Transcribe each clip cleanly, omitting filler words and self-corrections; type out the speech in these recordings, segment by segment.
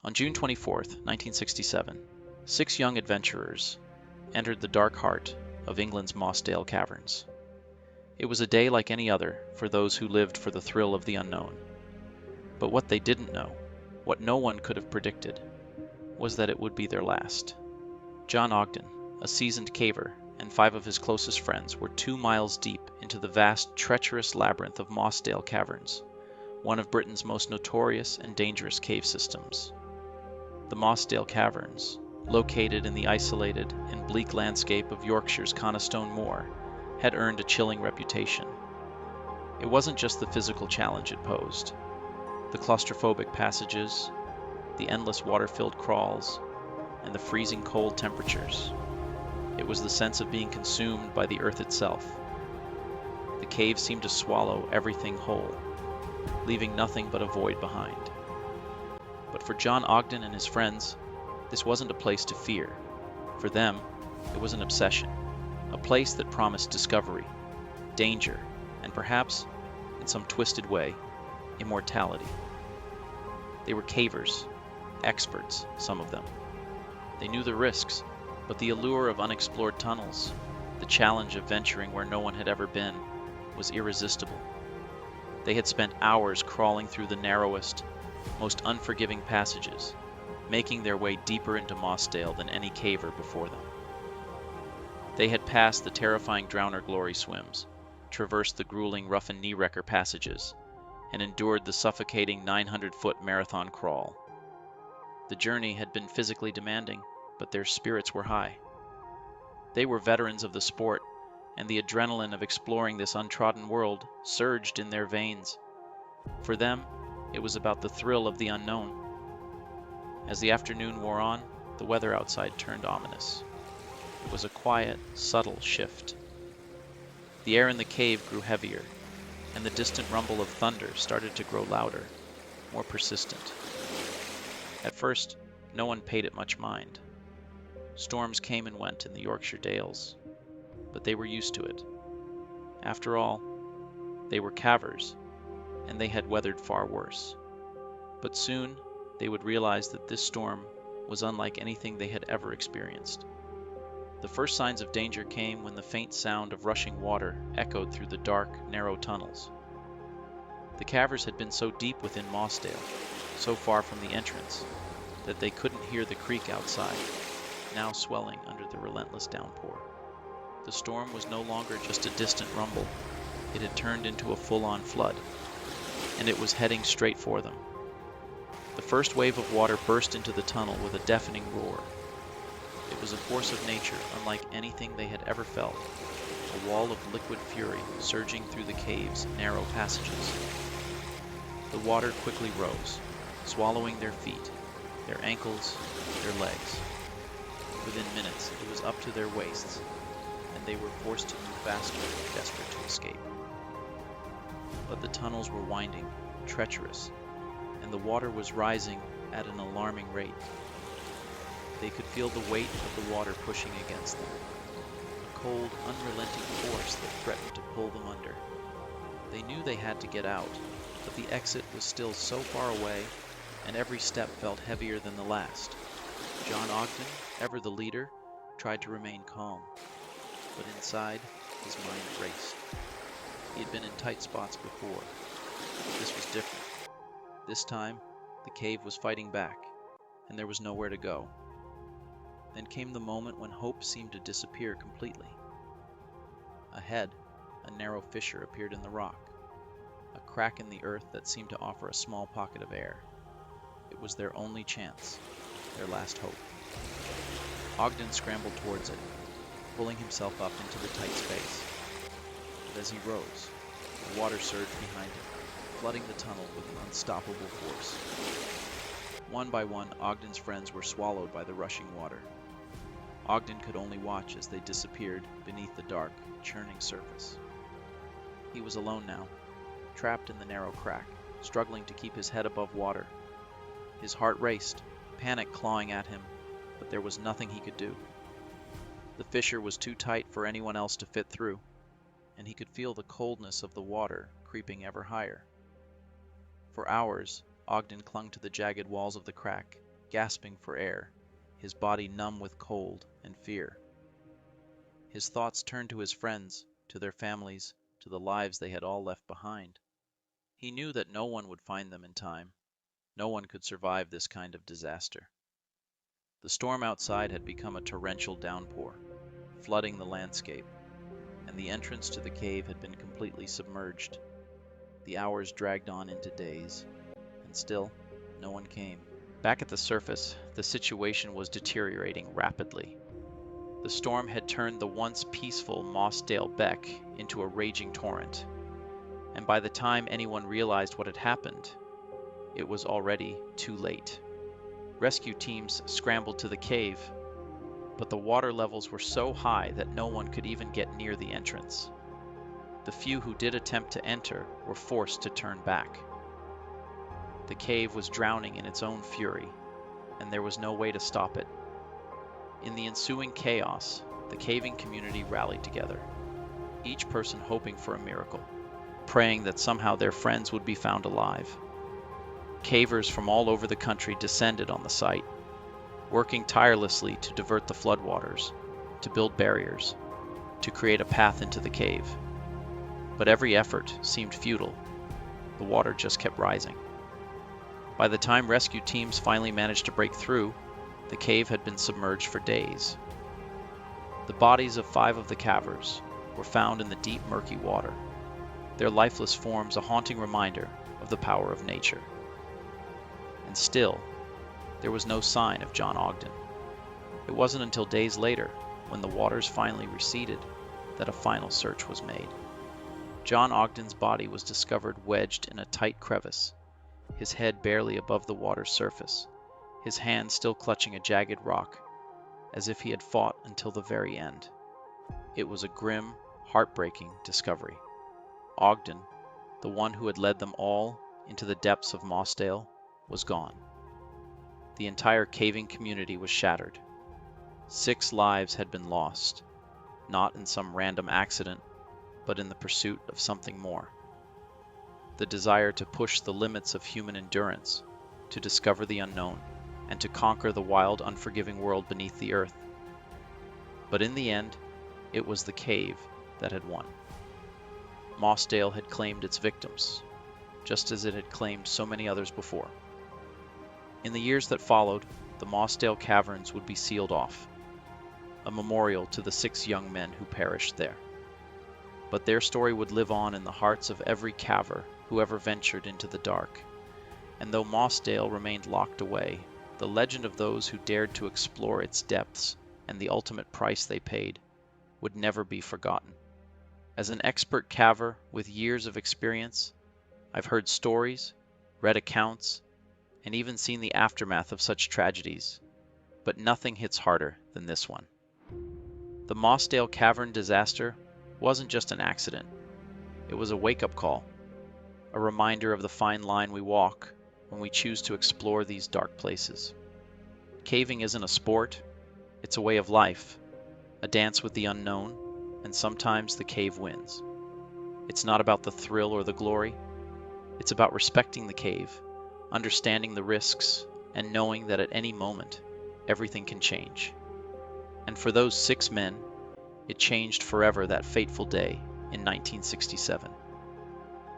On June 24th, 1967, 6 young adventurers entered the dark heart of England's Mossdale Caverns. It was a day like any other for those who lived for the thrill of the unknown. But what they didn't know, what no one could have predicted, was that it would be their last. John Ogden, a seasoned caver, and 5 of his closest friends were 2 miles deep into the vast, treacherous labyrinth of Mossdale Caverns, one of Britain's most notorious and dangerous cave systems. The Mossdale Caverns, located in the isolated and bleak landscape of Yorkshire's Coniston Moor, had earned a chilling reputation. It wasn't just the physical challenge it posed. The claustrophobic passages, the endless water-filled crawls, and the freezing cold temperatures. It was the sense of being consumed by the earth itself. The cave seemed to swallow everything whole, leaving nothing but a void behind. But for John Ogden and his friends, this wasn't a place to fear. For them, it was an obsession, a place that promised discovery, danger, and perhaps, in some twisted way, immortality. They were cavers, experts, some of them. They knew the risks, but the allure of unexplored tunnels, the challenge of venturing where no one had ever been, was irresistible. They had spent hours crawling through the narrowest, most unforgiving passages, making their way deeper into Mossdale than any caver before them. They had passed the terrifying drowner glory swims, traversed the grueling rough and knee-wrecker passages, and endured the suffocating 900-foot marathon crawl. The journey had been physically demanding, but their spirits were high. They were veterans of the sport, and the adrenaline of exploring this untrodden world surged in their veins. For them, it was about the thrill of the unknown. As the afternoon wore on, the weather outside turned ominous. It was a quiet, subtle shift. The air in the cave grew heavier, and the distant rumble of thunder started to grow louder, more persistent. At first, no one paid it much mind. Storms came and went in the Yorkshire dales, but they were used to it. After all, they were cavers, and they had weathered far worse. But soon, they would realize that this storm was unlike anything they had ever experienced. The first signs of danger came when the faint sound of rushing water echoed through the dark, narrow tunnels. The cavers had been so deep within Mossdale, so far from the entrance, that they couldn't hear the creek outside, now swelling under the relentless downpour. The storm was no longer just a distant rumble. It had turned into a full-on flood, and it was heading straight for them. The first wave of water burst into the tunnel with a deafening roar. It was a force of nature unlike anything they had ever felt, a wall of liquid fury surging through the cave's narrow passages. The water quickly rose, swallowing their feet, their ankles, their legs. Within minutes, it was up to their waists, and they were forced to move faster, desperate to escape. But the tunnels were winding, treacherous, and the water was rising at an alarming rate. They could feel the weight of the water pushing against them, a cold, unrelenting force that threatened to pull them under. They knew they had to get out, but the exit was still so far away, and every step felt heavier than the last. John Ogden, ever the leader, tried to remain calm, but inside, his mind raced. He had been in tight spots before. This was different. This time, the cave was fighting back, and there was nowhere to go. Then came the moment when hope seemed to disappear completely. Ahead, a narrow fissure appeared in the rock, a crack in the earth that seemed to offer a small pocket of air. It was their only chance, their last hope. Ogden scrambled towards it, pulling himself up into the tight space. But as he rose, the water surged behind him, flooding the tunnel with an unstoppable force. One by one, Ogden's friends were swallowed by the rushing water. Ogden could only watch as they disappeared beneath the dark, churning surface. He was alone now, trapped in the narrow crack, struggling to keep his head above water. His heart raced, panic clawing at him, but there was nothing he could do. The fissure was too tight for anyone else to fit through, and he could feel the coldness of the water creeping ever higher. For hours, Ogden clung to the jagged walls of the crack, gasping for air, his body numb with cold and fear. His thoughts turned to his friends, to their families, to the lives they had all left behind. He knew that no one would find them in time. No one could survive this kind of disaster. The storm outside had become a torrential downpour, flooding the landscape, and the entrance to the cave had been completely submerged. The hours dragged on into days, and still no one came. Back at the surface, the situation was deteriorating rapidly. The storm had turned the once peaceful Mossdale Beck into a raging torrent, and by the time anyone realized what had happened, it was already too late. Rescue teams scrambled to the cave, but the water levels were so high that no one could even get near the entrance. The few who did attempt to enter were forced to turn back. The cave was drowning in its own fury, and there was no way to stop it. In the ensuing chaos, the caving community rallied together, each person hoping for a miracle, praying that somehow their friends would be found alive. Cavers from all over the country descended on the site, working tirelessly to divert the floodwaters, to build barriers, to create a path into the cave. But every effort seemed futile. The water just kept rising. By the time rescue teams finally managed to break through, the cave had been submerged for days. The bodies of 5 of the cavers were found in the deep, murky water, their lifeless forms a haunting reminder of the power of nature. And still, there was no sign of John Ogden. It wasn't until days later, when the waters finally receded, that a final search was made. John Ogden's body was discovered wedged in a tight crevice, his head barely above the water's surface, his hand still clutching a jagged rock, as if he had fought until the very end. It was a grim, heartbreaking discovery. Ogden, the one who had led them all into the depths of Mossdale, was gone. The entire caving community was shattered. 6 lives had been lost, not in some random accident, but in the pursuit of something more. The desire to push the limits of human endurance, to discover the unknown, and to conquer the wild, unforgiving world beneath the earth. But in the end, it was the cave that had won. Mossdale had claimed its victims, just as it had claimed so many others before. In the years that followed, the Mossdale Caverns would be sealed off, a memorial to the 6 young men who perished there. But their story would live on in the hearts of every caver who ever ventured into the dark. And though Mossdale remained locked away, the legend of those who dared to explore its depths and the ultimate price they paid would never be forgotten. As an expert caver with years of experience, I've heard stories, read accounts, and even seen the aftermath of such tragedies, but nothing hits harder than this one. The Mossdale Cavern disaster wasn't just an accident. It was a wake-up call, a reminder of the fine line we walk when we choose to explore these dark places. Caving isn't a sport, it's a way of life, a dance with the unknown, and sometimes the cave wins. It's not about the thrill or the glory, it's about respecting the cave, understanding the risks, and knowing that at any moment, everything can change. And for those 6 men, it changed forever that fateful day in 1967.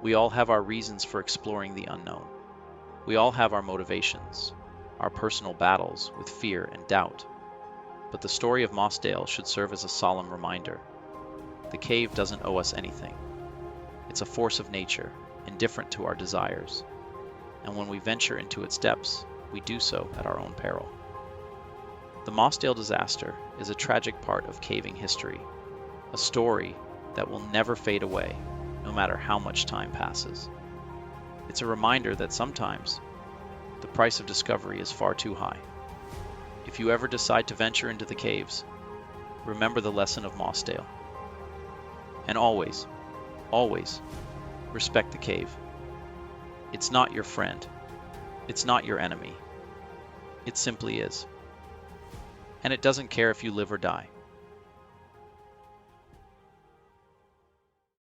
We all have our reasons for exploring the unknown. We all have our motivations, our personal battles with fear and doubt. But the story of Mossdale should serve as a solemn reminder. The cave doesn't owe us anything. It's a force of nature, indifferent to our desires. And when we venture into its depths, we do so at our own peril. The Mossdale disaster is a tragic part of caving history, a story that will never fade away, no matter how much time passes. It's a reminder that sometimes the price of discovery is far too high. If you ever decide to venture into the caves, remember the lesson of Mossdale. And always, always respect the cave. It's not your friend. It's not your enemy. It simply is. And it doesn't care if you live or die.